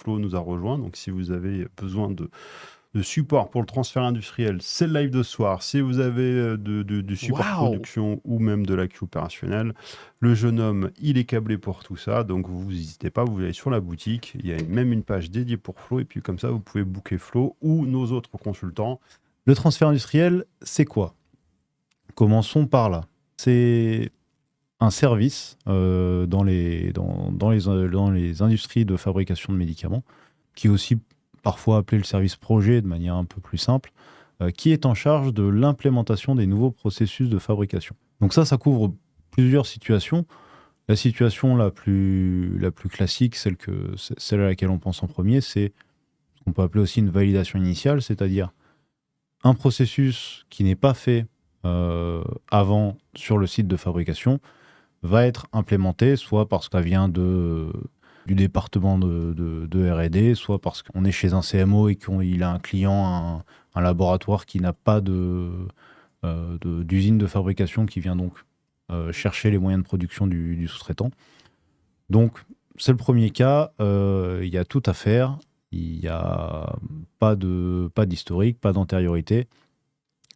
Flo nous a rejoint. Donc, si vous avez besoin de support pour le transfert industriel, c'est le live de ce soir. Si vous avez du support Waouh! production ou même de l'accu opérationnel, le jeune homme, il est câblé pour tout ça. Donc, vous n'hésitez pas, vous allez sur la boutique. Il y a même une page dédiée pour Flo. Et puis, comme ça, vous pouvez booker Flo ou nos autres consultants. Le transfert industriel, c'est quoi? Commençons par là. C'est un service dans les industries de fabrication de médicaments, qui est aussi parfois appelé le service projet de manière un peu plus simple, qui est en charge de l'implémentation des nouveaux processus de fabrication. Donc ça couvre plusieurs situations. La situation la plus classique, celle à laquelle on pense en premier, c'est ce qu'on peut appeler aussi une validation initiale, c'est-à-dire un processus qui n'est pas fait avant sur le site de fabrication va être implémenté, soit parce qu'elle vient du département de R&D, soit parce qu'on est chez un CMO et qu'il a un client, un laboratoire qui n'a pas d'usine de fabrication, qui vient donc chercher les moyens de production du sous-traitant. Donc, c'est le premier cas. Il y a tout à faire. Il n'y a pas d'historique, pas d'antériorité.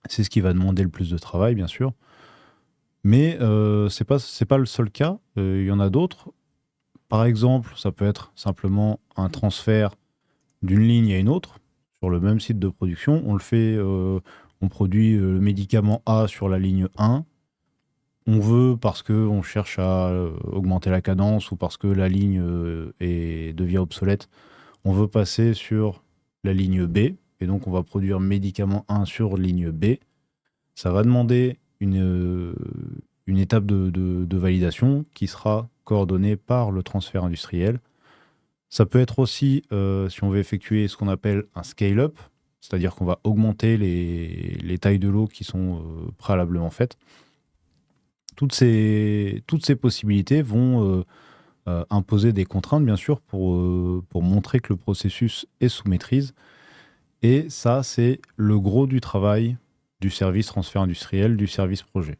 C'est ce qui va demander le plus de travail, bien sûr. Mais c'est pas le seul cas. Il y en a d'autres. Par exemple, ça peut être simplement un transfert d'une ligne à une autre sur le même site de production. On le fait, on produit le médicament A sur la ligne 1. On veut, parce qu'on cherche à augmenter la cadence ou parce que la ligne devient obsolète, on veut passer sur la ligne B. Et donc, on va produire médicament 1 sur ligne B. Ça va demander une étape de validation qui sera coordonnée par le transfert industriel. Ça peut être aussi, si on veut effectuer ce qu'on appelle un scale-up, c'est-à-dire qu'on va augmenter les tailles de lots qui sont préalablement faites. Toutes ces possibilités vont imposer des contraintes, bien sûr, pour montrer que le processus est sous maîtrise. Et ça, c'est le gros du travail du service transfert industriel, du service projet.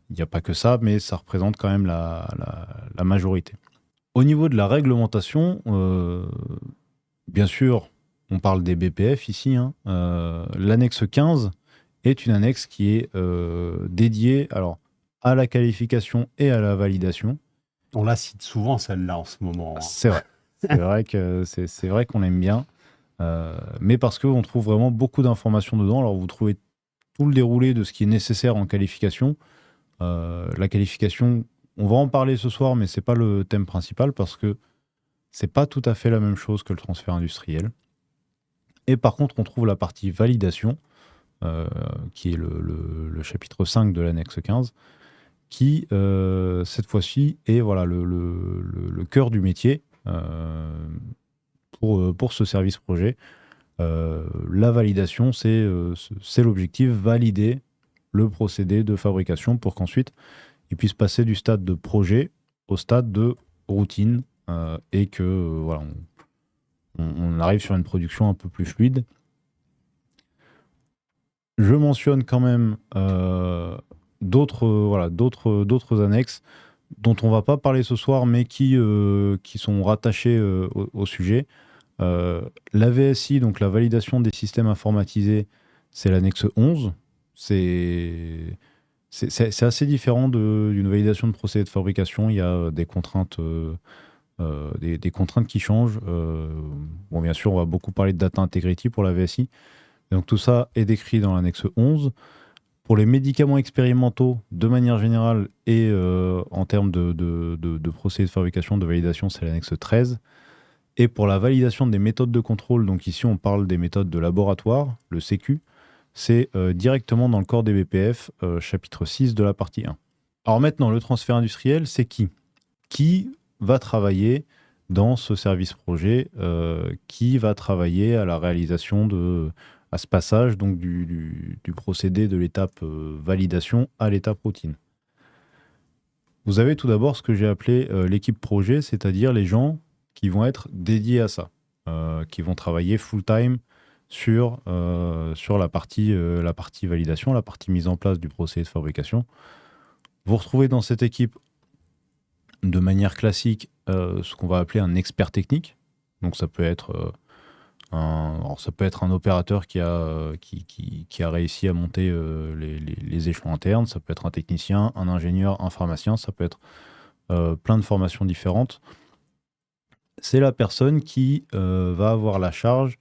Il n'y a pas que ça, mais ça représente quand même la majorité. Au niveau de la réglementation, bien sûr, on parle des BPF ici. L'annexe 15 est une annexe qui est dédiée à la qualification et à la validation. On la cite souvent, celle-là, en ce moment. C'est vrai. C'est vrai qu'on l'aime bien. Mais parce qu'on trouve vraiment beaucoup d'informations dedans. Alors, vous trouvez tout le déroulé de ce qui est nécessaire en qualification. La qualification, on va en parler ce soir, mais c'est pas le thème principal parce que c'est pas tout à fait la même chose que le transfert industriel. Et par contre, on trouve la partie validation, qui est le chapitre 5 de l'annexe 15, qui, cette fois-ci, est le cœur du métier pour ce service projet. La validation, c'est l'objectif, valider le procédé de fabrication pour qu'ensuite il puisse passer du stade de projet au stade de routine et que on arrive sur une production un peu plus fluide. Je mentionne quand même d'autres annexes dont on ne va pas parler ce soir, mais qui sont rattachées au sujet. La VSI, donc la validation des systèmes informatisés, c'est l'annexe 11. C'est assez différent d'une validation de procédé de fabrication. Il y a des contraintes, des contraintes qui changent. Bon, bien sûr, on va beaucoup parler de data integrity pour la VSI. Et donc tout ça est décrit dans l'annexe 11. Pour les médicaments expérimentaux, de manière générale, et en termes de procédé de fabrication, de validation, c'est l'annexe 13. Et pour la validation des méthodes de contrôle, donc ici on parle des méthodes de laboratoire, le CQ, c'est directement dans le corps des BPF, chapitre 6 de la partie 1. Alors maintenant, le transfert industriel, c'est qui ? Qui va travailler dans ce service projet, qui va travailler à la réalisation à ce passage donc du procédé de l'étape validation à l'étape routine. Vous avez tout d'abord ce que j'ai appelé l'équipe projet, c'est-à-dire les gens qui vont être dédiés à ça, qui vont travailler full-time sur la partie validation, la partie mise en place du procédé de fabrication. Vous retrouvez dans cette équipe, de manière classique, ce qu'on va appeler un expert technique. Donc ça peut être ça peut être un opérateur qui a réussi à monter les échelons internes, ça peut être un technicien, un ingénieur, un pharmacien, ça peut être plein de formations différentes. C'est la personne qui va avoir la charge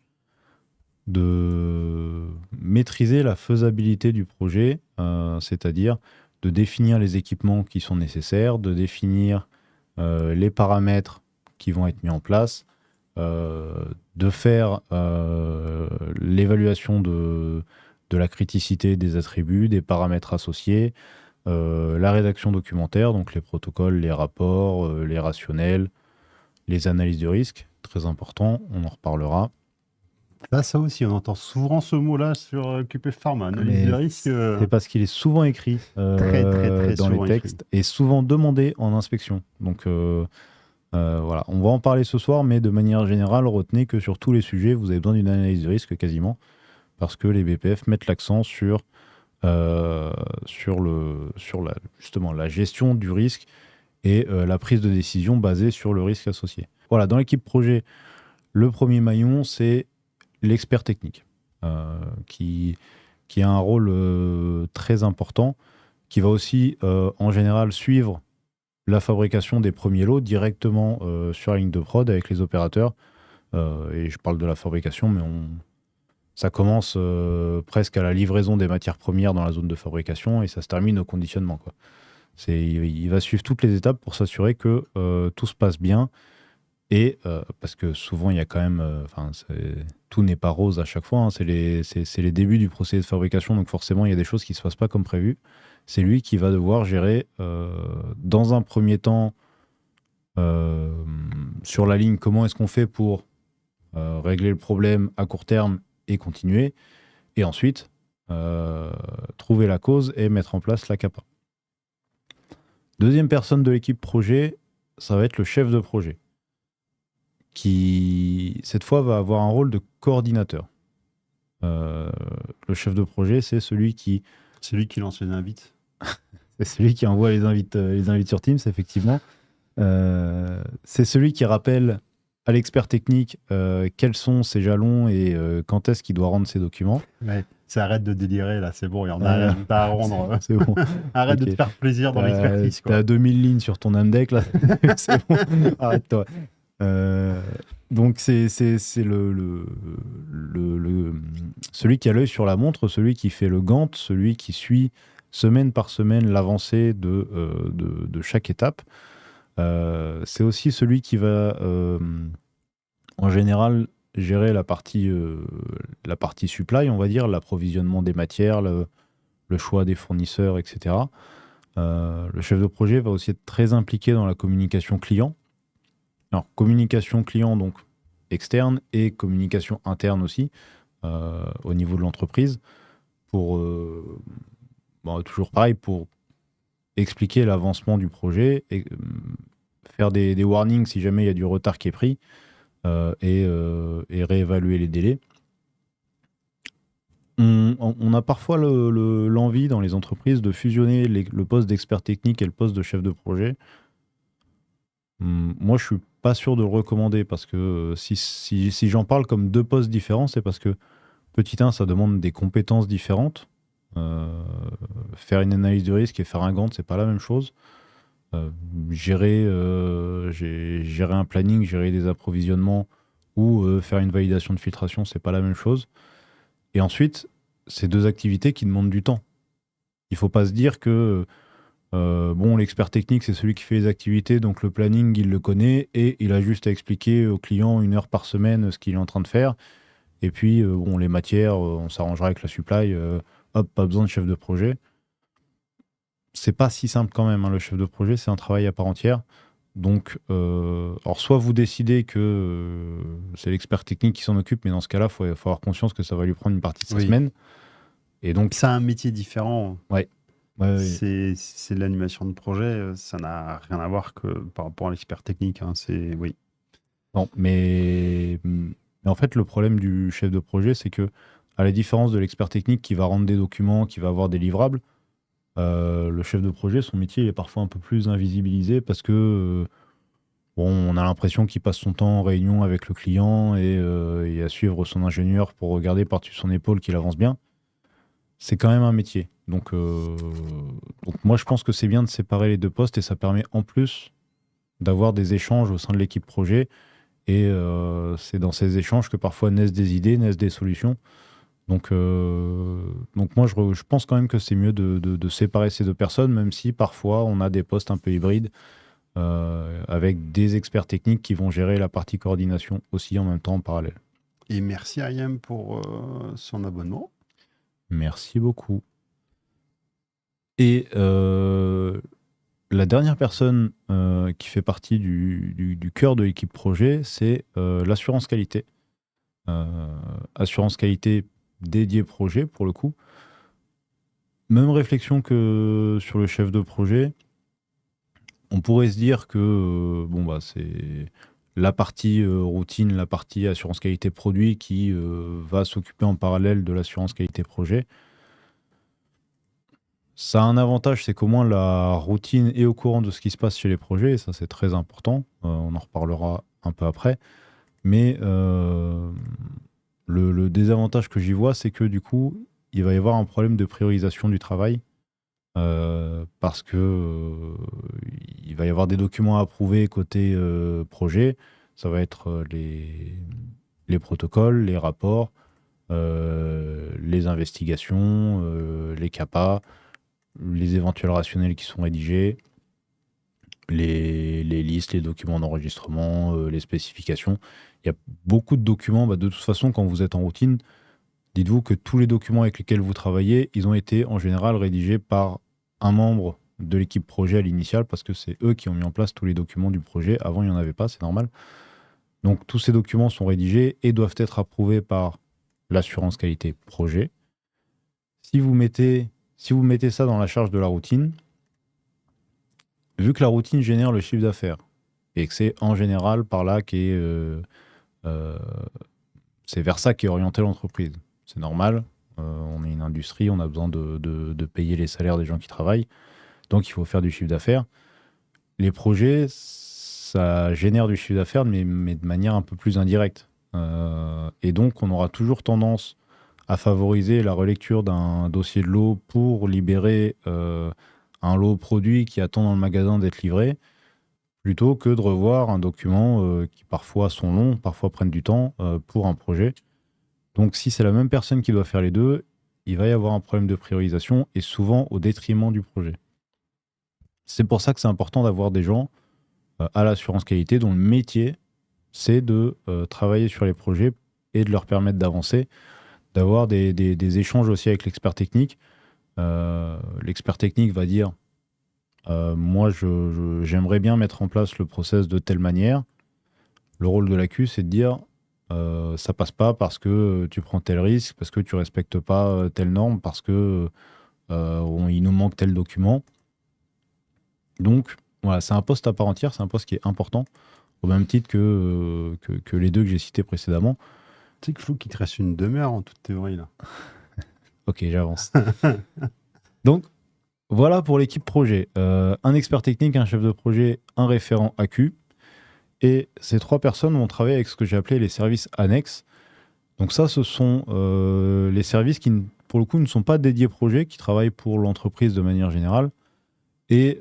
de maîtriser la faisabilité du projet, c'est-à-dire de définir les équipements qui sont nécessaires, de définir les paramètres qui vont être mis en place, de faire l'évaluation de la criticité des attributs, des paramètres associés, la rédaction documentaire, donc les protocoles, les rapports, les rationnels, les analyses de risque, très important, on en reparlera. Ça aussi, on entend souvent ce mot-là sur QP Pharma, analyse Mais de risque. c'est parce qu'il est souvent écrit Très dans les souvent textes et souvent demandé en inspection. Donc voilà, on va en parler ce soir, mais de manière générale, retenez que sur tous les sujets, vous avez besoin d'une analyse de risque quasiment, parce que les BPF mettent l'accent sur justement la gestion du risque et la prise de décision basée sur le risque associé. Voilà, dans l'équipe projet, le premier maillon, c'est l'expert technique, qui a un rôle très important, qui va aussi en général suivre la fabrication des premiers lots directement sur la ligne de prod avec les opérateurs. Et je parle de la fabrication, mais ça commence presque à la livraison des matières premières dans la zone de fabrication et ça se termine au conditionnement, quoi. Il va suivre toutes les étapes pour s'assurer que tout se passe bien. Et parce que souvent, il y a quand même. Tout n'est pas rose à chaque fois, hein. C'est les débuts du procédé de fabrication, donc forcément, il y a des choses qui ne se passent pas comme prévu. C'est lui qui va devoir gérer, dans un premier temps, sur la ligne, comment est-ce qu'on fait pour régler le problème à court terme et continuer. Et ensuite, trouver la cause et mettre en place la CAPA. Deuxième personne de l'équipe projet, ça va être le chef de projet, qui, cette fois, va avoir un rôle de coordinateur. Le chef de projet, c'est celui qui... C'est lui qui lance les invites. C'est celui qui envoie les invites sur Teams, effectivement. C'est celui qui rappelle à l'expert technique quels sont ses jalons et quand est-ce qu'il doit rendre ses documents. Ouais. Ça arrête de délirer, là, c'est bon, il y en a pas à rendre. C'est bon. Arrête Okay. de te faire plaisir dans l'expertise. T'as 2000 lignes sur ton AMDEC, là. C'est bon, arrête-toi. Donc c'est celui qui a l'œil sur la montre, celui qui fait le Gantt, celui qui suit semaine par semaine l'avancée de chaque étape. C'est aussi celui qui va en général gérer la partie supply, on va dire, l'approvisionnement des matières, le choix des fournisseurs, etc. Le chef de projet va aussi être très impliqué dans la communication client. Alors, communication client, donc externe, et communication interne aussi, au niveau de l'entreprise, pour, toujours pareil, pour expliquer l'avancement du projet, et faire des warnings si jamais il y a du retard qui est pris, et réévaluer les délais. On a parfois l'envie dans les entreprises de fusionner le poste d'expert technique et le poste de chef de projet. Moi, je suis pas sûr de le recommander parce que si j'en parle comme deux postes différents, c'est parce que petit 1, ça demande des compétences différentes. Faire une analyse de risque et faire un Gantt, c'est pas la même chose. Gérer un planning, gérer des approvisionnements ou faire une validation de filtration, c'est pas la même chose. Et ensuite, c'est deux activités qui demandent du temps. Il faut pas se dire que l'expert technique, c'est celui qui fait les activités, donc le planning, il le connaît et il a juste à expliquer au client 1 heure par semaine ce qu'il est en train de faire. Et puis, les matières, on s'arrangera avec la supply. Pas besoin de chef de projet. C'est pas si simple quand même, hein, le chef de projet, c'est un travail à part entière. Donc, alors soit vous décidez que c'est l'expert technique qui s'en occupe, mais dans ce cas-là, il faut avoir conscience que ça va lui prendre une partie de sa semaine. Et donc, c'est un métier différent. Ouais. C'est de l'animation de projet, ça n'a rien à voir que par rapport à l'expert technique. Hein, oui. Non, mais en fait, le problème du chef de projet, c'est que, à la différence de l'expert technique qui va rendre des documents, qui va avoir des livrables, le chef de projet, son métier il est parfois un peu plus invisibilisé parce que Bon, on a l'impression qu'il passe son temps en réunion avec le client et à suivre son ingénieur pour regarder par-dessus son épaule qu'il avance bien. C'est quand même un métier. Donc moi, je pense que c'est bien de séparer les deux postes et ça permet en plus d'avoir des échanges au sein de l'équipe projet. Et c'est dans ces échanges que parfois naissent des idées, naissent des solutions. Donc moi, je pense quand même que c'est mieux de séparer ces deux personnes, même si parfois on a des postes un peu hybrides avec des experts techniques qui vont gérer la partie coordination aussi en même temps en parallèle. Et merci à Ayem pour son abonnement. Merci beaucoup. Et la dernière personne qui fait partie du cœur de l'équipe projet, c'est l'assurance qualité. Assurance qualité dédiée projet, pour le coup. Même réflexion que sur le chef de projet. On pourrait se dire que c'est la partie routine, la partie assurance qualité produit qui va s'occuper en parallèle de l'assurance qualité projet. Ça a un avantage, c'est qu'au moins la routine est au courant de ce qui se passe chez les projets, et ça c'est très important, on en reparlera un peu après. Mais le désavantage que j'y vois, c'est que du coup, il va y avoir un problème de priorisation du travail, parce que il va y avoir des documents à approuver côté projet, ça va être les protocoles, les rapports, les investigations, les CAPA, les éventuels rationnels qui sont rédigés, les listes, les documents d'enregistrement, les spécifications. Il y a beaucoup de documents. De toute façon, quand vous êtes en routine, dites-vous que tous les documents avec lesquels vous travaillez, ils ont été en général rédigés par un membre de l'équipe projet à l'initiale, parce que c'est eux qui ont mis en place tous les documents du projet. Avant, il n'y en avait pas, c'est normal. Donc tous ces documents sont rédigés et doivent être approuvés par l'assurance qualité projet. Si vous mettez ça dans la charge de la routine, vu que la routine génère le chiffre d'affaires, et que c'est en général par là c'est vers ça qu'est orientée l'entreprise. C'est normal, on est une industrie, on a besoin de payer les salaires des gens qui travaillent, donc il faut faire du chiffre d'affaires. Les projets, ça génère du chiffre d'affaires, mais de manière un peu plus indirecte. Et donc, on aura toujours tendance à favoriser la relecture d'un dossier de lot pour libérer un lot produit qui attend dans le magasin d'être livré, plutôt que de revoir un document qui parfois sont longs, parfois prennent du temps pour un projet. Donc si c'est la même personne qui doit faire les deux, il va y avoir un problème de priorisation et souvent au détriment du projet. C'est pour ça que c'est important d'avoir des gens à l'assurance qualité dont le métier, c'est de travailler sur les projets et de leur permettre d'avancer, d'avoir des échanges aussi avec l'expert technique. L'expert technique va dire moi, j'aimerais bien mettre en place le process de telle manière. Le rôle de l'AQ, c'est de dire ça passe pas parce que tu prends tel risque, parce que tu respectes pas telle norme, parce que il nous manque tel document. Donc, voilà, c'est un poste à part entière, c'est un poste qui est important, au même titre que les deux que j'ai cités précédemment. Tu sais que Flou, qu'il te reste une demi-heure en toute théorie, là. Ok, j'avance. Donc, voilà pour l'équipe projet. Un expert technique, un chef de projet, un référent AQ. Et ces trois personnes vont travailler avec ce que j'ai appelé les services annexes. Donc ça, ce sont les services qui, pour le coup, ne sont pas dédiés projet, qui travaillent pour l'entreprise de manière générale. Et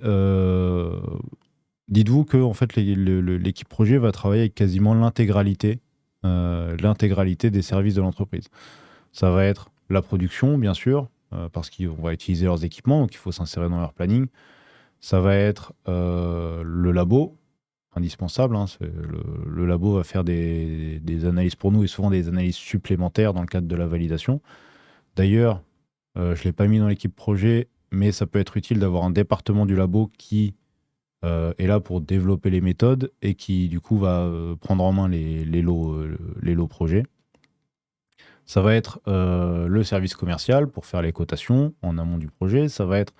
dites-vous que en fait, l'équipe projet va travailler avec quasiment l'intégralité des services de l'entreprise. Ça va être la production, bien sûr, parce qu'on va utiliser leurs équipements, donc il faut s'insérer dans leur planning. Ça va être le labo, indispensable. Le labo va faire des analyses pour nous et souvent des analyses supplémentaires dans le cadre de la validation. D'ailleurs, je ne l'ai pas mis dans l'équipe projet, mais ça peut être utile d'avoir un département du labo qui est là pour développer les méthodes et qui, du coup, va prendre en main les lots projets. Ça va être le service commercial pour faire les cotations en amont du projet. Ça va être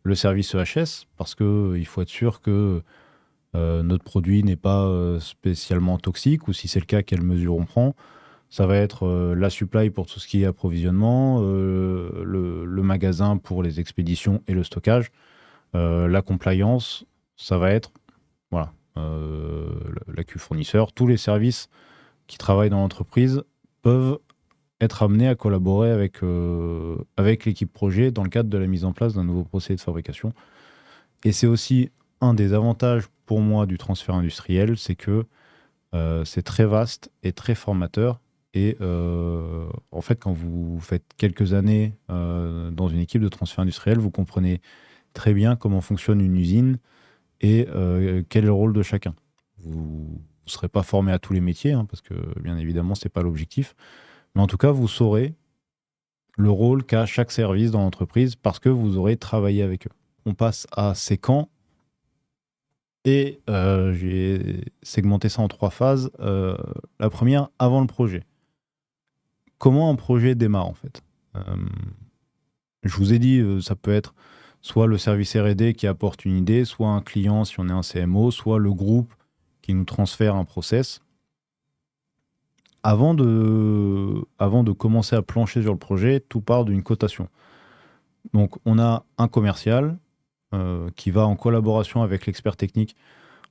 le service EHS parce qu'il faut être sûr que notre produit n'est pas spécialement toxique ou si c'est le cas, quelles mesures on prend. Ça va être la supply pour tout ce qui est approvisionnement, le magasin pour les expéditions et le stockage, la compliance. Ça va être la queue fournisseur, tous les services qui travaillent dans l'entreprise peuvent être amenés à collaborer avec l'équipe projet dans le cadre de la mise en place d'un nouveau procédé de fabrication. Et c'est aussi un des avantages pour moi du transfert industriel, c'est que c'est très vaste et très formateur. Et en fait, quand vous faites quelques années dans une équipe de transfert industriel, vous comprenez très bien comment fonctionne une usine et quel est le rôle de chacun. Vous ne serez pas formé à tous les métiers, hein, parce que bien évidemment, ce n'est pas l'objectif. Mais en tout cas, vous saurez le rôle qu'a chaque service dans l'entreprise parce que vous aurez travaillé avec eux. On passe à séquent. Et j'ai segmenté ça en 3 phases. La première, avant le projet. Comment un projet démarre en fait? Je vous ai dit, ça peut être soit le service R&D qui apporte une idée, soit un client si on est un CMO, soit le groupe qui nous transfère un process. Avant de commencer à plancher sur le projet, tout part d'une cotation. Donc on a un commercial qui va en collaboration avec l'expert technique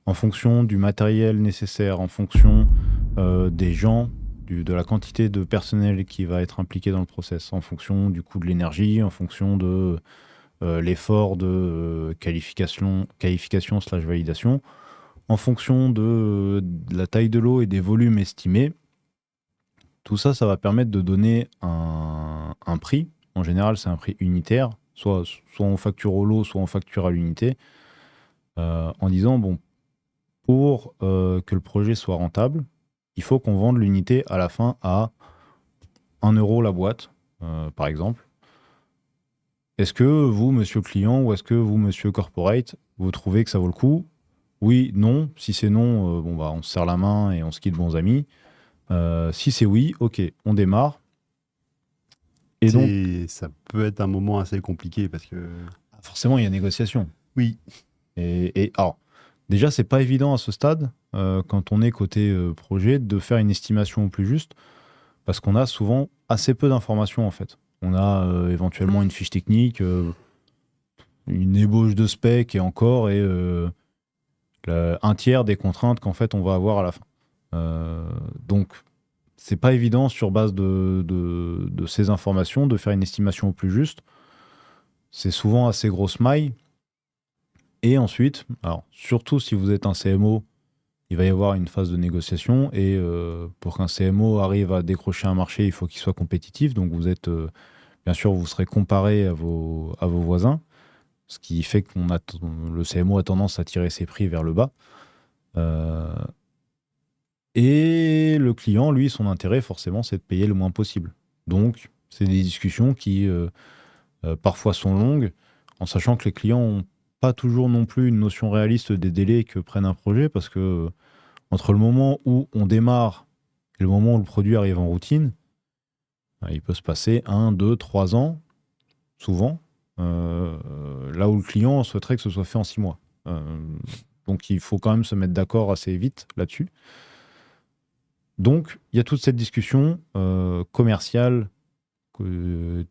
en fonction du matériel nécessaire, en fonction des gens, de la quantité de personnel qui va être impliqué dans le process, en fonction du coût de l'énergie, en fonction de l'effort de qualification/validation, en fonction de la taille de l'eau et des volumes estimés. Tout ça, ça va permettre de donner un prix. En général, c'est un prix unitaire, soit on facture au lot, soit on facture à l'unité, en disant, bon, pour que le projet soit rentable, il faut qu'on vende l'unité à la fin à 1 euro la boîte, par exemple. Est-ce que vous, monsieur client, ou est-ce que vous, monsieur corporate, vous trouvez que ça vaut le coup? Oui, non. Si c'est non, on se serre la main et on se quitte bons amis. Si c'est oui, ok, on démarre. Et donc, Ça peut être un moment assez compliqué parce que... forcément, il y a négociation. Oui. Et alors, déjà, c'est pas évident à ce stade, quand on est côté projet, de faire une estimation au plus juste, parce qu'on a souvent assez peu d'informations en fait. On a éventuellement une fiche technique, une ébauche de spec et encore, et un tiers des contraintes qu'en fait on va avoir à la fin. Donc, c'est pas évident sur base de ces informations de faire une estimation au plus juste. C'est souvent assez grosse maille. Et ensuite, alors, surtout si vous êtes un CMO, il va y avoir une phase de négociation. Et pour qu'un CMO arrive à décrocher un marché, il faut qu'il soit compétitif. Donc vous êtes, bien sûr, vous serez comparé à vos voisins, ce qui fait que le CMO a tendance à tirer ses prix vers le bas. Et le client, lui, son intérêt, forcément, c'est de payer le moins possible. Donc, c'est des discussions qui parfois sont longues, en sachant que les clients n'ont pas toujours non plus une notion réaliste des délais que prennent un projet, parce que entre le moment où on démarre et le moment où le produit arrive en routine, il peut se passer 1, 2, 3 ans, souvent, là où le client souhaiterait que ce soit fait en 6 mois. Donc, il faut quand même se mettre d'accord assez vite là-dessus. Donc, il y a toute cette discussion commerciale,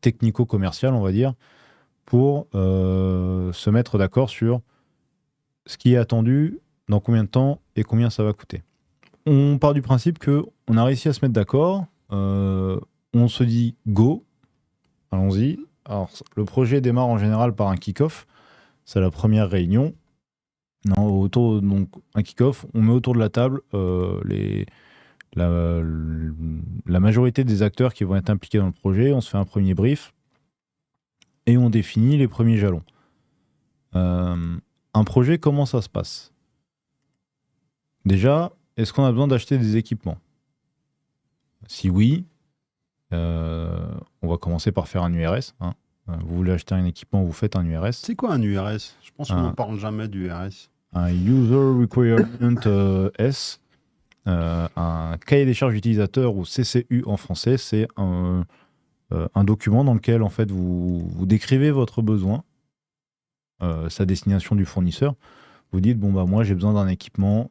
technico-commerciale, on va dire, pour se mettre d'accord sur ce qui est attendu, dans combien de temps et combien ça va coûter. On part du principe qu'on a réussi à se mettre d'accord, on se dit go, allons-y. Alors, le projet démarre en général par un kick-off, c'est la première réunion. Donc, un kick-off, on met autour de la table la majorité des acteurs qui vont être impliqués dans le projet, on se fait un premier brief et on définit les premiers jalons. Un projet, comment ça se passe? Déjà, est-ce qu'on a besoin d'acheter des équipements? Si oui, on va commencer par faire un URS. Vous voulez acheter un équipement, vous faites un URS. C'est quoi un URS? Je pense qu'on n'en parle jamais du URS. Un User Requirement S. Un cahier des charges utilisateur, ou CCU en français, c'est un document dans lequel en fait vous décrivez votre besoin, sa destination du fournisseur. Vous dites moi j'ai besoin d'un équipement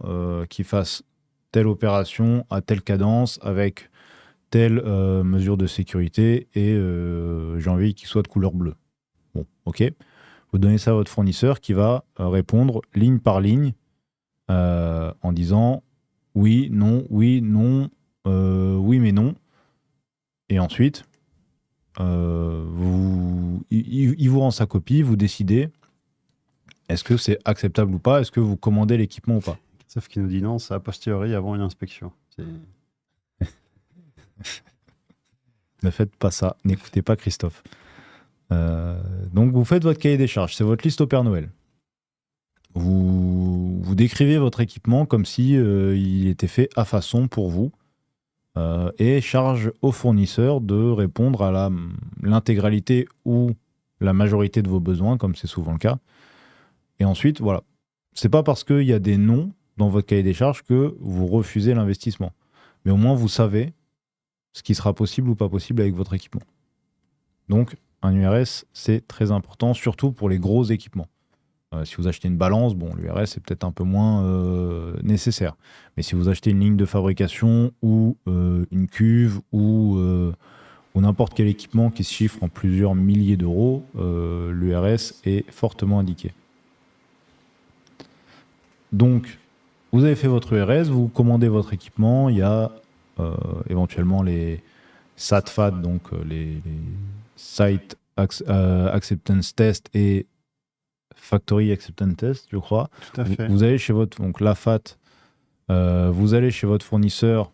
qui fasse telle opération à telle cadence avec telle mesure de sécurité et j'ai envie qu'il soit de couleur bleue. Bon, ok. Vous donnez ça à votre fournisseur qui va répondre ligne par ligne en disant oui, non, oui, non, oui, mais non. Et ensuite, il vous rend sa copie, vous décidez est-ce que c'est acceptable ou pas, est-ce que vous commandez l'équipement ou pas. Sauf qu'il nous dit non, c'est a posteriori avant une inspection. Ne faites pas ça, n'écoutez pas Christophe. Donc vous faites votre cahier des charges, c'est votre liste au Père Noël. Vous décrivez votre équipement comme si il était fait à façon pour vous et charge au fournisseur de répondre à l'intégralité ou la majorité de vos besoins, comme c'est souvent le cas. Et ensuite, voilà. C'est pas parce qu'il y a des noms dans votre cahier des charges que vous refusez l'investissement. Mais au moins, vous savez ce qui sera possible ou pas possible avec votre équipement. Donc, un URS, c'est très important, surtout pour les gros équipements. Si vous achetez une balance, bon, l'URS est peut-être un peu moins nécessaire. Mais si vous achetez une ligne de fabrication ou une cuve ou n'importe quel équipement qui se chiffre en plusieurs milliers d'euros, l'URS est fortement indiqué. Donc, vous avez fait votre URS, vous commandez votre équipement, il y a éventuellement les SAT-FAT, donc les Site Acceptance Test et Factory Acceptance Test, je crois. Tout à fait. Vous allez chez votre, donc la FAT, vous allez chez votre fournisseur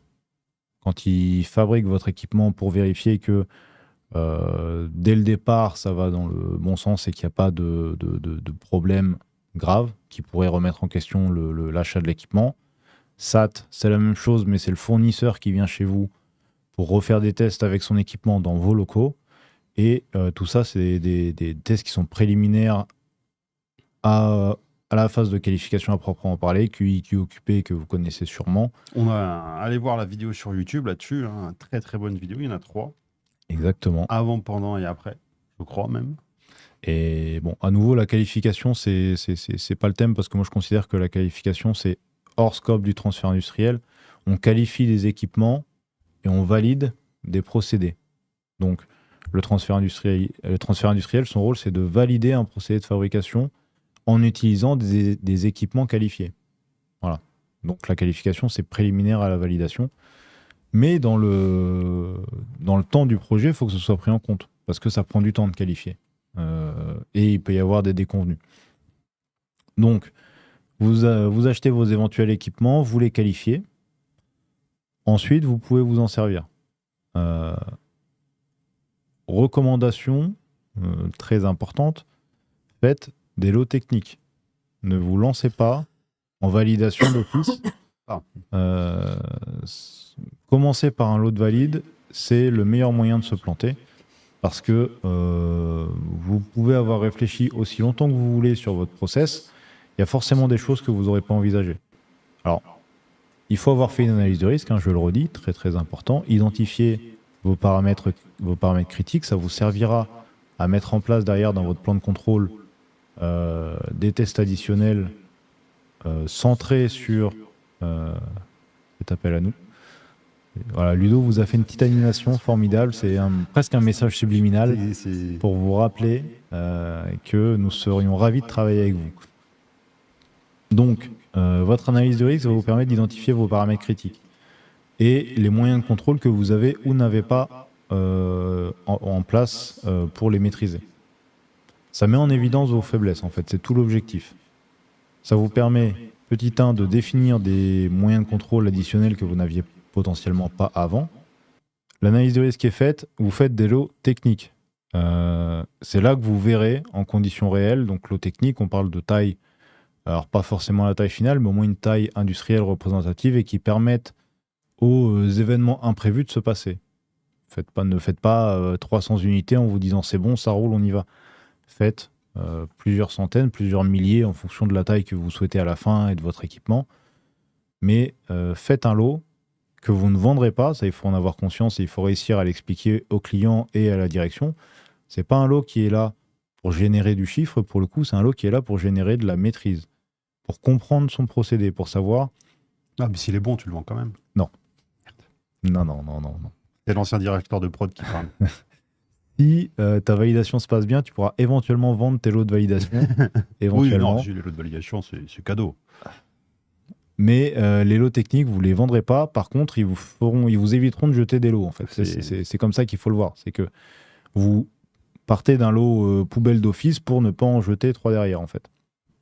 quand il fabrique votre équipement pour vérifier que dès le départ, ça va dans le bon sens et qu'il n'y a pas de problème grave qui pourrait remettre en question l'achat de l'équipement. SAT, c'est la même chose, mais c'est le fournisseur qui vient chez vous pour refaire des tests avec son équipement dans vos locaux. Et tout ça, c'est des tests qui sont préliminaires à la phase de qualification à proprement parler, QI, QOQP, que vous connaissez sûrement. Allez voir la vidéo sur YouTube là-dessus, hein, très très bonne vidéo, il y en a 3. Exactement. Avant, pendant et après, je crois même. Et bon, à nouveau, la qualification, c'est pas le thème, parce que moi je considère que la qualification, c'est hors scope du transfert industriel. On qualifie des équipements et on valide des procédés. Donc, le transfert industriel, son rôle, c'est de valider un procédé de fabrication en utilisant des équipements qualifiés. Voilà. Donc, la qualification, c'est préliminaire à la validation. Mais dans le temps du projet, il faut que ce soit pris en compte, parce que ça prend du temps de qualifier. Et il peut y avoir des déconvenus. Donc, vous achetez vos éventuels équipements, vous les qualifiez. Ensuite, vous pouvez vous en servir. Recommandation très importante, faites des lots techniques. Ne vous lancez pas en validation d'office. Commencer par un lot de valide, c'est le meilleur moyen de se planter, parce que vous pouvez avoir réfléchi aussi longtemps que vous voulez sur votre process, il y a forcément des choses que vous n'aurez pas envisagées. Alors, il faut avoir fait une analyse de risque, hein, je le redis, très très important. Identifier vos paramètres critiques, ça vous servira à mettre en place derrière dans votre plan de contrôle des tests additionnels centrés sur cet appel à nous. Voilà, Ludo vous a fait une petite animation formidable, c'est presque un message subliminal pour vous rappeler que nous serions ravis de travailler avec vous. Donc, votre analyse de risque va vous permettre d'identifier vos paramètres critiques et les moyens de contrôle que vous avez ou n'avez pas en place pour les maîtriser. Ça met en évidence vos faiblesses, en fait, c'est tout l'objectif. Ça vous permet, petit 1, de définir des moyens de contrôle additionnels que vous n'aviez potentiellement pas avant. L'analyse de risque est faite, vous faites des lots techniques. C'est là que vous verrez en conditions réelles, donc lot technique, on parle de taille, alors pas forcément la taille finale, mais au moins une taille industrielle représentative et qui permette aux événements imprévus de se passer. Ne faites pas 300 unités en vous disant c'est bon, ça roule, on y va. Faites plusieurs centaines, plusieurs milliers en fonction de la taille que vous souhaitez à la fin et de votre équipement. Mais faites un lot que vous ne vendrez pas, ça il faut en avoir conscience et il faut réussir à l'expliquer aux clients et à la direction. C'est pas un lot qui est là pour générer du chiffre, pour le coup, c'est un lot qui est là pour générer de la maîtrise, pour comprendre son procédé, pour savoir... Ah, mais s'il est bon, tu le vends quand même. Non. Non. C'est l'ancien directeur de prod qui parle. Si ta validation se passe bien, tu pourras éventuellement vendre tes lots de validation. Oui, non, les lots de validation, c'est cadeau. Mais les lots techniques, vous les vendrez pas. Par contre, ils vous éviteront de jeter des lots. En fait, c'est comme ça qu'il faut le voir. C'est que vous partez d'un lot poubelle d'office pour ne pas en jeter 3 derrière, en fait.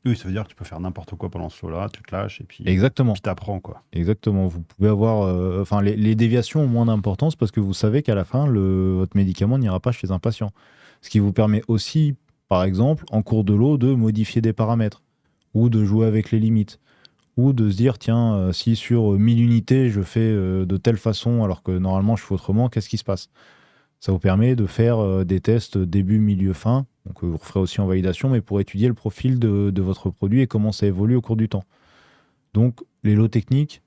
Oui, ça veut dire que tu peux faire n'importe quoi pendant ce lot-là, tu te lâches et puis Exactement. t'apprends, quoi. Exactement. Vous pouvez avoir, enfin, les déviations ont moins d'importance parce que vous savez qu'à la fin, votre médicament n'ira pas chez un patient. Ce qui vous permet aussi, par exemple, en cours de lot, de modifier des paramètres ou de jouer avec les limites. Ou de se dire, tiens, si sur 1000 unités, je fais de telle façon alors que normalement je fais autrement, qu'est-ce qui se passe? Ça vous permet de faire des tests début, milieu, fin. Donc vous referez aussi en validation, mais pour étudier le profil de votre produit et comment ça évolue au cours du temps. Donc les lots techniques,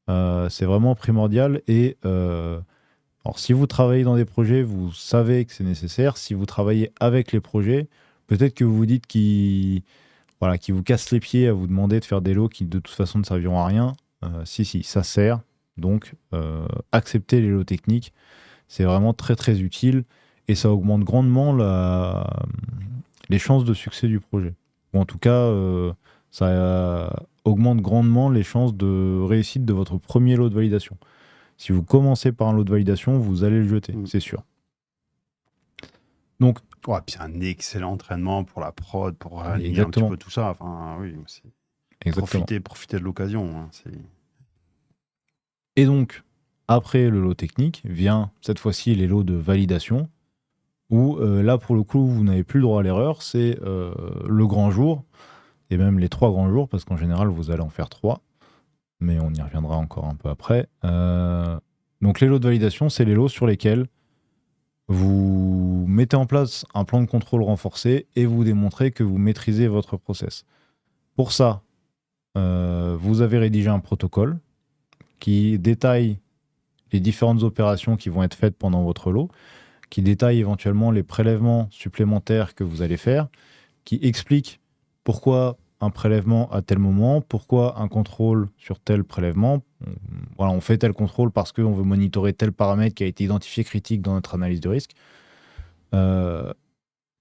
c'est vraiment primordial. Et alors, si vous travaillez dans des projets, vous savez que c'est nécessaire. Si vous travaillez avec les projets, peut-être que vous vous dites qu'ils vous cassent les pieds à vous demander de faire des lots qui de toute façon ne serviront à rien. Si, ça sert. Donc, accepter les lots techniques, c'est vraiment très très utile et ça augmente grandement les chances de succès du projet. Ou en tout cas, ça augmente grandement les chances de réussite de votre premier lot de validation. Si vous commencez par un lot de validation, vous allez le jeter, c'est sûr. Donc, ouais, puis c'est un excellent entraînement pour la prod, pour aligner un petit peu tout ça. Enfin, oui, profiter de l'occasion. Hein, et donc, après le lot technique, vient cette fois-ci les lots de validation, où là, pour le coup, vous n'avez plus le droit à l'erreur. C'est le grand jour, et même les 3 grands jours, parce qu'en général, vous allez en faire 3. Mais on y reviendra encore un peu après. Donc les lots de validation, c'est les lots sur lesquels vous mettez en place un plan de contrôle renforcé et vous démontrez que vous maîtrisez votre process. Pour ça, vous avez rédigé un protocole qui détaille les différentes opérations qui vont être faites pendant votre lot, qui détaille éventuellement les prélèvements supplémentaires que vous allez faire, qui explique pourquoi un prélèvement à tel moment, pourquoi un contrôle sur tel prélèvement. Voilà, on fait tel contrôle parce qu'on veut monitorer tel paramètre qui a été identifié critique dans notre analyse de risque.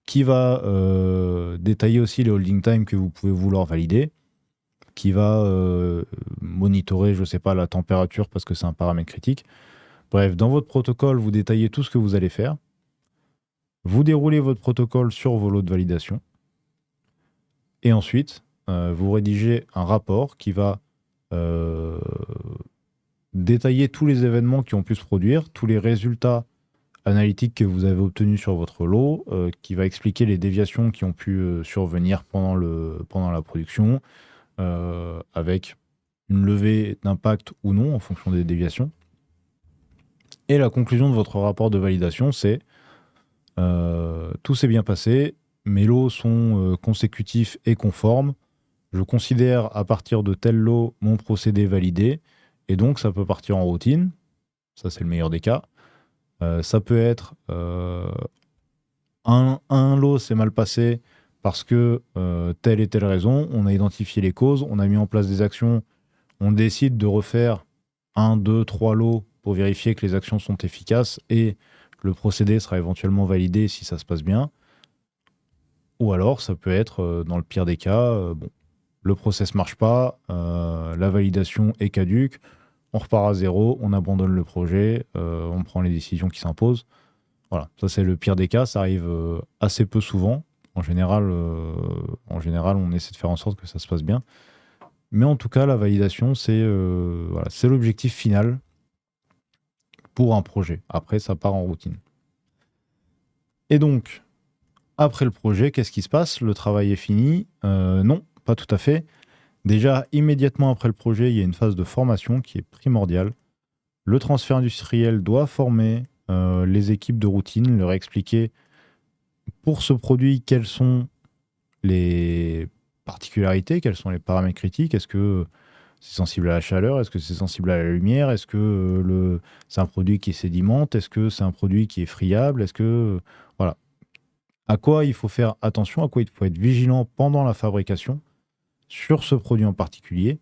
Qui va détailler aussi les holding time que vous pouvez vouloir valider, qui va monitorer, je ne sais pas, la température parce que c'est un paramètre critique. Bref, dans votre protocole, vous détaillez tout ce que vous allez faire. Vous déroulez votre protocole sur vos lots de validation. Et ensuite, vous rédigez un rapport qui va détailler tous les événements qui ont pu se produire, tous les résultats analytiques que vous avez obtenus sur votre lot, qui va expliquer les déviations qui ont pu survenir pendant la production, avec une levée d'impact ou non en fonction des déviations. Et la conclusion de votre rapport de validation, c'est tout s'est bien passé, mes lots sont consécutifs et conformes, je considère à partir de tel lot mon procédé validé, et donc ça peut partir en routine, ça c'est le meilleur des cas. Ça peut être un lot s'est mal passé parce que telle et telle raison, on a identifié les causes, on a mis en place des actions, on décide de refaire 1, 2, 3 lots pour vérifier que les actions sont efficaces et le procédé sera éventuellement validé si ça se passe bien. Ou alors, ça peut être, dans le pire des cas, le process ne marche pas, la validation est caduque, on repart à zéro, on abandonne le projet, on prend les décisions qui s'imposent. Voilà, ça c'est le pire des cas, ça arrive assez peu souvent. En général, on essaie de faire en sorte que ça se passe bien. Mais en tout cas, la validation, c'est l'objectif final pour un projet. Après, ça part en routine. Et donc, après le projet, qu'est-ce qui se passe? Le travail est fini? Non, pas tout à fait. Déjà, immédiatement après le projet, il y a une phase de formation qui est primordiale. Le transfert industriel doit former les équipes de routine, leur expliquer pour ce produit quelles sont les particularités, quels sont les paramètres critiques. Est-ce que c'est sensible à la chaleur? Est-ce que c'est sensible à la lumière? Est-ce que c'est un produit qui est sédimente? Est-ce que c'est un produit qui est friable? Est-ce que... Voilà. À quoi il faut faire attention, à quoi il faut être vigilant pendant la fabrication sur ce produit en particulier.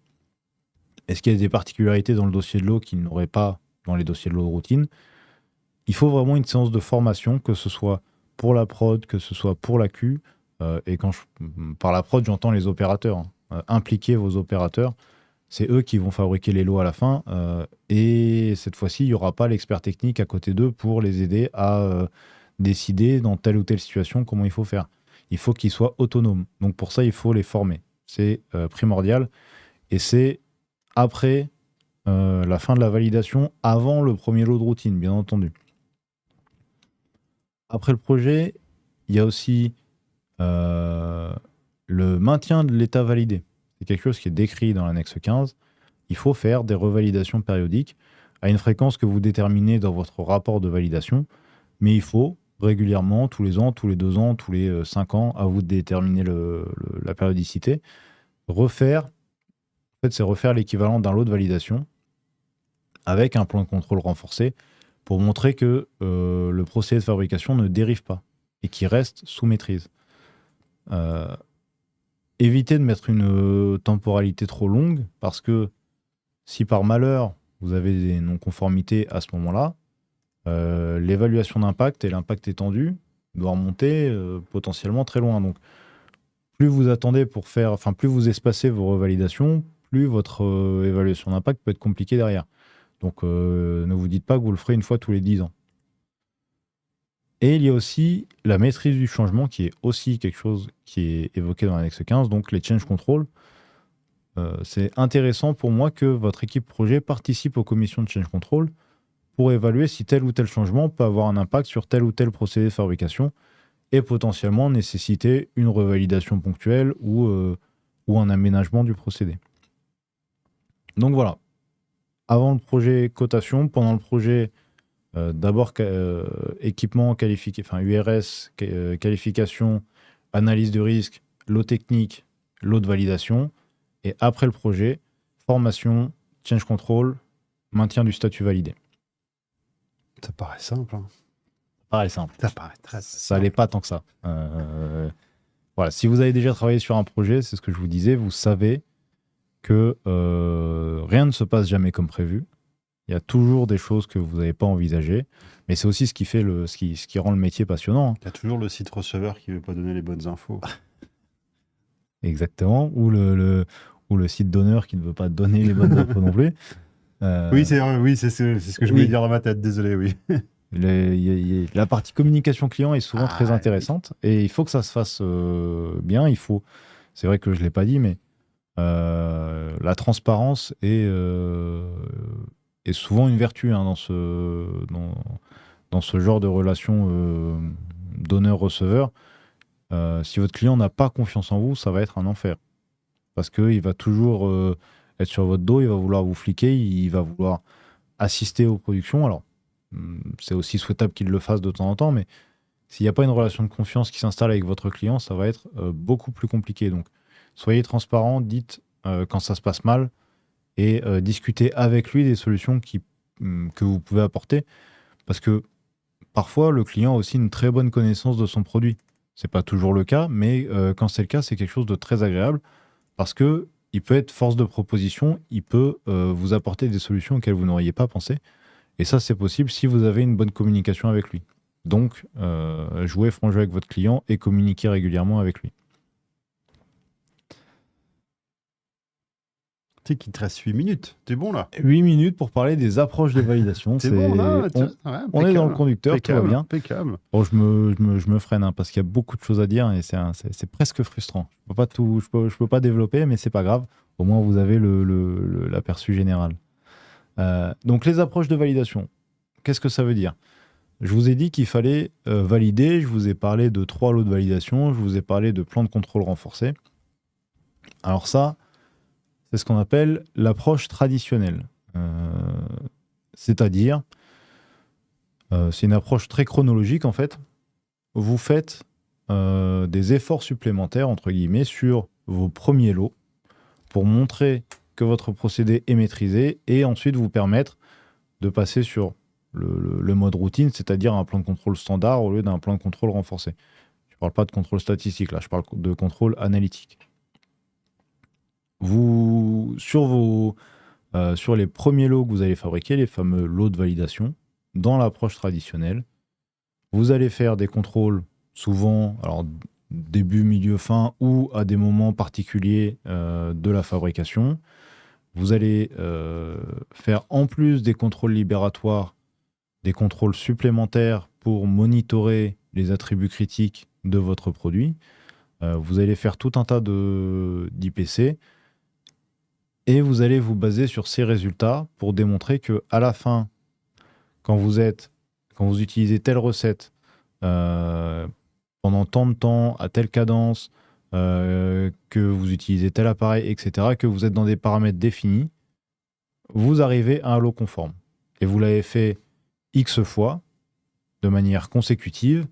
Est-ce qu'il y a des particularités dans le dossier de l'eau qu'il n'aurait pas dans les dossiers de l'eau de routine? Il faut vraiment une séance de formation, que ce soit pour la prod, que ce soit pour la Q. Et par la prod, j'entends les opérateurs. Impliquez vos opérateurs. C'est eux qui vont fabriquer les lots à la fin. Et cette fois-ci, il n'y aura pas l'expert technique à côté d'eux pour les aider à décider dans telle ou telle situation comment il faut faire. Il faut qu'ils soient autonomes. Donc pour ça, il faut les former. C'est primordial. Et c'est après la fin de la validation, avant le premier lot de routine, bien entendu. Après le projet, il y a aussi le maintien de l'état validé. C'est quelque chose qui est décrit dans l'annexe 15. Il faut faire des revalidations périodiques à une fréquence que vous déterminez dans votre rapport de validation, mais il faut régulièrement, tous les ans, tous les 2 ans, tous les 5 ans, à vous de déterminer la périodicité, refaire, en fait, c'est refaire l'équivalent d'un lot de validation avec un plan de contrôle renforcé pour montrer que le procédé de fabrication ne dérive pas et qu'il reste sous maîtrise. Évitez de mettre une temporalité trop longue parce que si par malheur vous avez des non-conformités à ce moment-là, l'évaluation d'impact et l'impact étendu doit remonter potentiellement très loin. Donc, plus vous attendez pour faire, enfin, plus vous espacez vos revalidations, plus votre évaluation d'impact peut être compliquée derrière. Donc, ne vous dites pas que vous le ferez une fois tous les 10 ans. Et il y a aussi la maîtrise du changement qui est aussi quelque chose qui est évoqué dans l'annexe 15, donc les change control. C'est intéressant pour moi que votre équipe projet participe aux commissions de change control pour évaluer si tel ou tel changement peut avoir un impact sur tel ou tel procédé de fabrication et potentiellement nécessiter une revalidation ponctuelle ou un aménagement du procédé. Donc voilà. Avant le projet cotation, pendant le projet d'abord équipement qualifié, enfin URS, qualification, analyse de risque, lot technique, lot de validation. Et après le projet, formation, change control, maintien du statut validé. Ça paraît simple. Hein. Pareil simple. Ça paraît très Ça l'est pas tant que ça. Voilà. Si vous avez déjà travaillé sur un projet, c'est ce que je vous disais, vous savez que rien ne se passe jamais comme prévu. Il y a toujours des choses que vous n'avez pas envisagées, mais c'est aussi ce qui fait ce qui rend le métier passionnant. Il y a toujours le site receveur qui ne veut pas donner les bonnes infos. Exactement, ou le site donneur qui ne veut pas donner les bonnes infos non plus. Oui, c'est ce que je voulais dire dans ma tête, désolé, oui. La partie communication client est souvent très intéressante et il faut que ça se fasse bien. C'est vrai que je ne l'ai pas dit, mais la transparence est souvent une vertu hein, dans ce genre de relation donneur-receveur. Si votre client n'a pas confiance en vous, ça va être un enfer. Parce qu'il va toujours être sur votre dos, il va vouloir vous fliquer, il va vouloir assister aux productions. Alors, c'est aussi souhaitable qu'il le fasse de temps en temps, mais s'il n'y a pas une relation de confiance qui s'installe avec votre client, ça va être beaucoup plus compliqué. Donc, soyez transparent, dites quand ça se passe mal et discutez avec lui des solutions que vous pouvez apporter. Parce que parfois, le client a aussi une très bonne connaissance de son produit. C'est pas toujours le cas, mais quand c'est le cas, c'est quelque chose de très agréable parce que il peut être force de proposition, il peut vous apporter des solutions auxquelles vous n'auriez pas pensé. Et ça, c'est possible si vous avez une bonne communication avec lui. Donc, jouez franc jeu avec votre client et communiquez régulièrement avec lui. Tu sais qu'il te reste 8 minutes. T'es bon là 8 minutes pour parler des approches de validation. C'est bon là on est dans le conducteur, tout va bien. Impeccable. Bon, je me freine hein, parce qu'il y a beaucoup de choses à dire et c'est presque frustrant. Je peux pas développer, mais c'est pas grave. Au moins, vous avez l'aperçu général. Donc, les approches de validation, qu'est-ce que ça veut dire ? Je vous ai dit qu'il fallait valider. Je vous ai parlé de 3 lots de validation. Je vous ai parlé de plan de contrôle renforcé. Alors ça, c'est ce qu'on appelle l'approche traditionnelle. C'est-à-dire, c'est une approche très chronologique en fait. Vous faites des efforts supplémentaires, entre guillemets, sur vos premiers lots pour montrer que votre procédé est maîtrisé et ensuite vous permettre de passer sur le mode routine, c'est-à-dire un plan de contrôle standard au lieu d'un plan de contrôle renforcé. Je ne parle pas de contrôle statistique, là, je parle de contrôle analytique. Sur les premiers lots que vous allez fabriquer, les fameux lots de validation, dans l'approche traditionnelle, vous allez faire des contrôles souvent, alors début, milieu, fin, ou à des moments particuliers de la fabrication. vous allez faire en plus des contrôles libératoires, des contrôles supplémentaires pour monitorer les attributs critiques de votre produit. Vous allez faire tout un tas d'IPC et vous allez vous baser sur ces résultats pour démontrer que à la fin, quand vous utilisez telle recette pendant tant de temps, à telle cadence, que vous utilisez tel appareil, etc., que vous êtes dans des paramètres définis, vous arrivez à un lot conforme. Et vous l'avez fait X fois, de manière consécutive,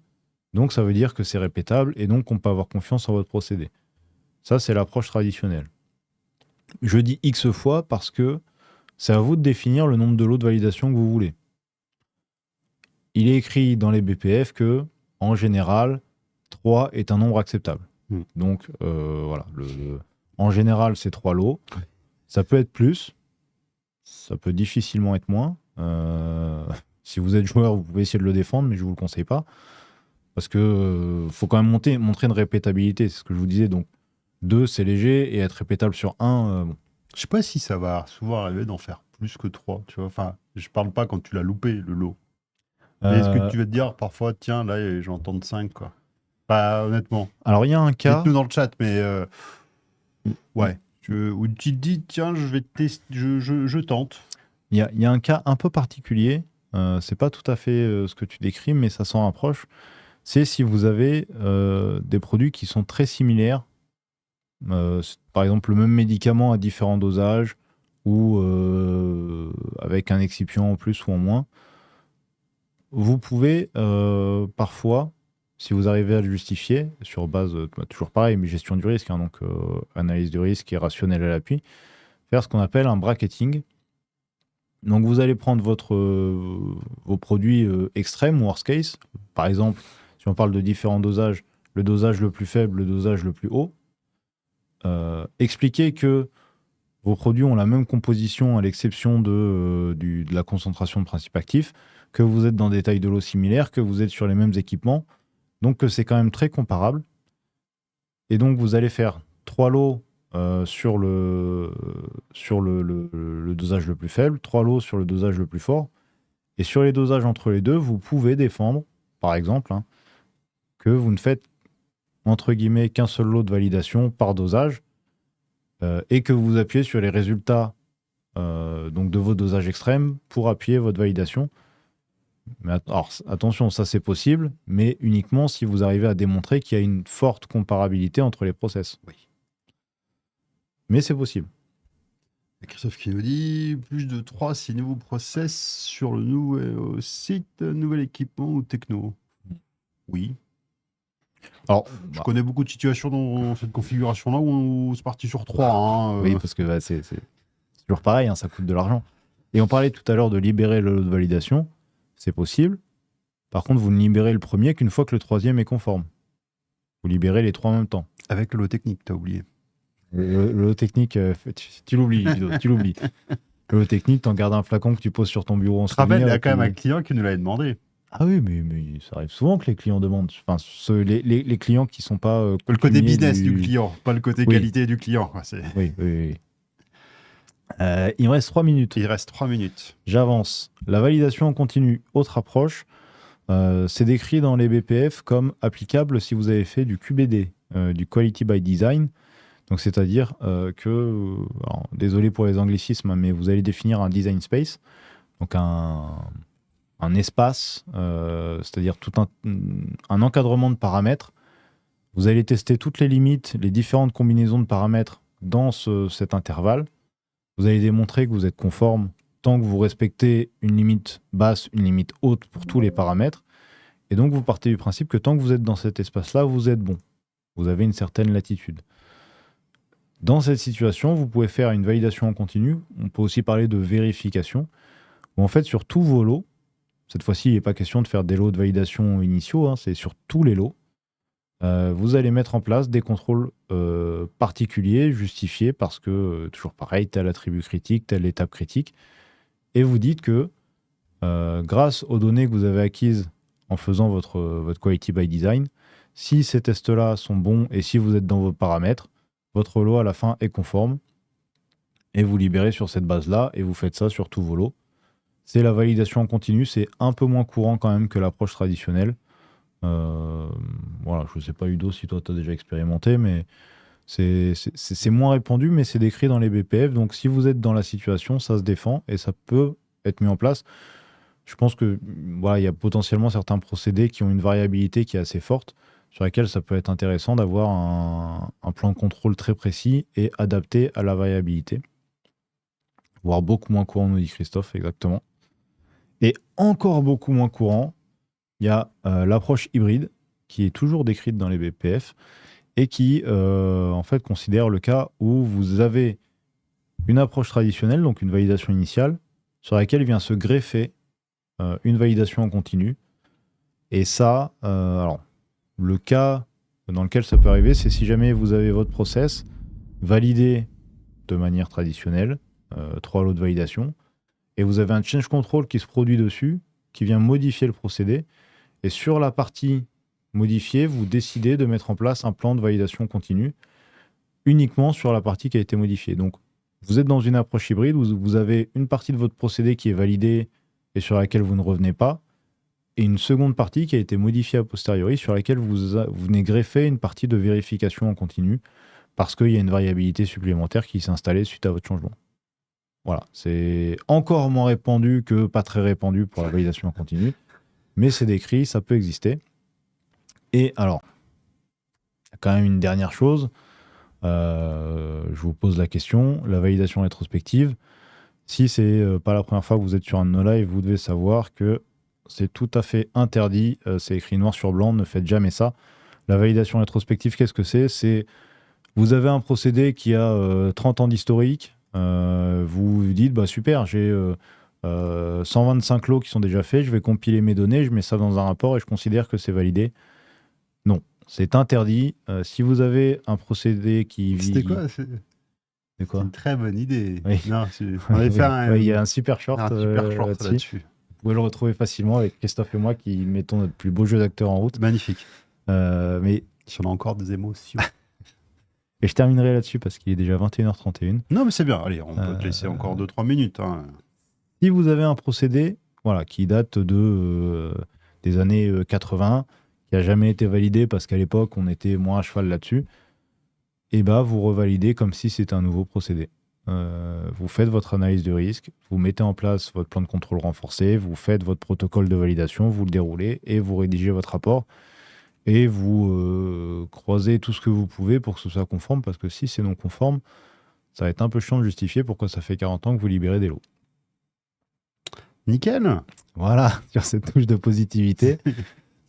donc ça veut dire que c'est répétable, et donc on peut avoir confiance en votre procédé. Ça, c'est l'approche traditionnelle. Je dis X fois parce que c'est à vous de définir le nombre de lots de validation que vous voulez. Il est écrit dans les BPF que, en général, 3 est un nombre acceptable. Donc, voilà. En général, c'est 3 lots. Ça peut être plus. Ça peut difficilement être moins. Si vous êtes joueur, vous pouvez essayer de le défendre, mais je ne vous le conseille pas. Parce que faut quand même montrer une répétabilité. C'est ce que je vous disais. Donc, 2, c'est léger. Et être répétable sur 1, bon. Je sais pas si ça va souvent arriver d'en faire plus que 3. Tu vois, enfin, je parle pas quand tu l'as loupé, le lot. Mais est-ce que tu vas te dire parfois, tiens, là, j'entends 5, quoi. Pas honnêtement. Alors, il y a un cas. Dites-nous dans le chat, mais ouais. Où tu te dis, tiens, je vais tester, je tente. Il y a un cas un peu particulier. C'est pas tout à fait ce que tu décris, mais ça s'en rapproche. C'est si vous avez des produits qui sont très similaires. Par exemple, le même médicament à différents dosages ou avec un excipient en plus ou en moins. Vous pouvez parfois, si vous arrivez à le justifier, sur base, toujours pareil, mais gestion du risque, hein, donc analyse du risque et rationnel à l'appui, faire ce qu'on appelle un bracketing. Donc vous allez prendre vos produits extrêmes ou worst case. Par exemple, si on parle de différents dosages, le dosage le plus faible, le dosage le plus haut. Expliquer que vos produits ont la même composition à l'exception de la concentration de principe actif, que vous êtes dans des tailles de lot similaires, que vous êtes sur les mêmes équipements, donc que c'est quand même très comparable. Et donc vous allez faire 3 lots sur le dosage le plus faible, 3 lots sur le dosage le plus fort, et sur les dosages entre les deux, vous pouvez défendre, par exemple, hein, que vous ne faites entre guillemets qu'un seul lot de validation par dosage, et que vous appuyez sur les résultats donc de vos dosages extrêmes pour appuyer votre validation. Mais alors, attention, ça c'est possible, mais uniquement si vous arrivez à démontrer qu'il y a une forte comparabilité entre les process. Oui. Mais c'est possible. Et Christophe qui nous dit plus de 3 si nouveau process sur le nouveau site, nouvel équipement ou techno. Oui. Alors, je connais beaucoup de situations dans cette configuration-là où c'est parti sur 3. Hein, Oui, parce que c'est toujours pareil, hein, ça coûte de l'argent. Et on parlait tout à l'heure de libérer le lot de validation. C'est possible. Par contre, vous ne libérez le premier qu'une fois que le troisième est conforme. Vous libérez les 3 en même temps. Avec le lot technique, t'as oublié. Le lot technique, tu l'oublies, Ludo, tu l'oublies. Le lot technique, t'en gardes un flacon que tu poses sur ton bureau en souvenir. Il y a quand même un client qui nous l'avait demandé. Ah oui, mais ça arrive souvent que les clients demandent. Enfin, les clients qui ne sont pas... le côté business du client, pas le côté qualité du client. Oui. Il me reste 3 minutes. Il reste 3 minutes. J'avance. La validation en continu, autre approche, c'est décrit dans les BPF comme applicable si vous avez fait du QBD, du Quality by Design. Donc, c'est-à-dire que, alors, désolé pour les anglicismes, mais vous allez définir un design space, donc un espace, c'est-à-dire tout un encadrement de paramètres. Vous allez tester toutes les limites, les différentes combinaisons de paramètres dans cet intervalle. Vous allez démontrer que vous êtes conforme tant que vous respectez une limite basse, une limite haute pour tous les paramètres. Et donc, vous partez du principe que tant que vous êtes dans cet espace-là, vous êtes bon. Vous avez une certaine latitude. Dans cette situation, vous pouvez faire une validation en continu. On peut aussi parler de vérification. Où en fait, sur tous vos lots, cette fois-ci, il n'est pas question de faire des lots de validation initiaux, hein, c'est sur tous les lots. Vous allez mettre en place des contrôles particuliers, justifiés, parce que, toujours pareil, tel attribut critique, telle étape critique. Et vous dites que, grâce aux données que vous avez acquises en faisant votre Quality by Design, si ces tests-là sont bons et si vous êtes dans vos paramètres, votre lot à la fin est conforme. et vous libérez sur cette base-là, et vous faites ça sur tous vos lots. C'est la validation en continu, c'est un peu moins courant quand même que l'approche traditionnelle. Voilà, je ne sais pas, Udo, si toi tu as déjà expérimenté, mais c'est moins répandu, mais c'est décrit dans les BPF. Donc si vous êtes dans la situation, ça se défend et ça peut être mis en place. Je pense que voilà, il y a potentiellement certains procédés qui ont une variabilité qui est assez forte, sur laquelle ça peut être intéressant d'avoir un plan de contrôle très précis et adapté à la variabilité. Voire beaucoup moins courant, nous dit Christophe, exactement. Et encore beaucoup moins courant, il y a l'approche hybride, qui est toujours décrite dans les BPF, et qui en fait considère le cas où vous avez une approche traditionnelle, donc une validation initiale, sur laquelle vient se greffer une validation en continu. Et ça, alors, le cas dans lequel ça peut arriver, c'est si jamais vous avez votre process validé de manière traditionnelle, 3 lots de validation, et vous avez un change control qui se produit dessus, qui vient modifier le procédé, et sur la partie modifiée, vous décidez de mettre en place un plan de validation continue uniquement sur la partie qui a été modifiée. Donc, vous êtes dans une approche hybride où vous avez une partie de votre procédé qui est validée et sur laquelle vous ne revenez pas, et une seconde partie qui a été modifiée a posteriori sur laquelle vous venez greffer une partie de vérification en continu parce qu'il y a une variabilité supplémentaire qui s'est installée suite à votre changement. Voilà, c'est encore moins répandu que pas très répandu pour la validation en continu, mais c'est décrit, ça peut exister. Et alors, il y a quand même une dernière chose, je vous pose la question, la validation rétrospective, si c'est pas la première fois que vous êtes sur un no-live, vous devez savoir que c'est tout à fait interdit, c'est écrit noir sur blanc, ne faites jamais ça. La validation rétrospective, qu'est-ce que c'est ? C'est, vous avez un procédé qui a 30 ans d'historique, vous vous dites, bah super, j'ai 125 lots qui sont déjà faits, je vais compiler mes données, je mets ça dans un rapport et je considère que c'est validé. Non, c'est interdit. Si vous avez un procédé qui vit... C'était quoi C'est quoi ? une très bonne idée. Oui. Non, on allait faire Il y a un super short, là-dessus. là-dessus. Vous pouvez le retrouver facilement avec Christophe et moi qui mettons notre plus beau jeu d'acteur en route. Magnifique. Mais Si on a encore des émotions. et je terminerai là-dessus parce qu'il est déjà 21h31. Non, mais c'est bien. Allez, on peut te laisser encore 2-3 minutes. Hein. Si vous avez un procédé qui date des années 80, qui n'a jamais été validé parce qu'à l'époque, on était moins à cheval là-dessus, et bah, vous revalidez comme si c'était un nouveau procédé. Vous faites votre analyse de risque, vous mettez en place votre plan de contrôle renforcé, vous faites votre protocole de validation, vous le déroulez et vous rédigez votre rapport et vous croisez tout ce que vous pouvez pour que ce soit conforme, parce que si c'est non conforme, ça va être un peu chiant de justifier pourquoi ça fait 40 ans que vous libérez des lots. Nickel. Voilà, sur cette touche de positivité,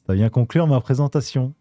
ça vient conclure ma présentation.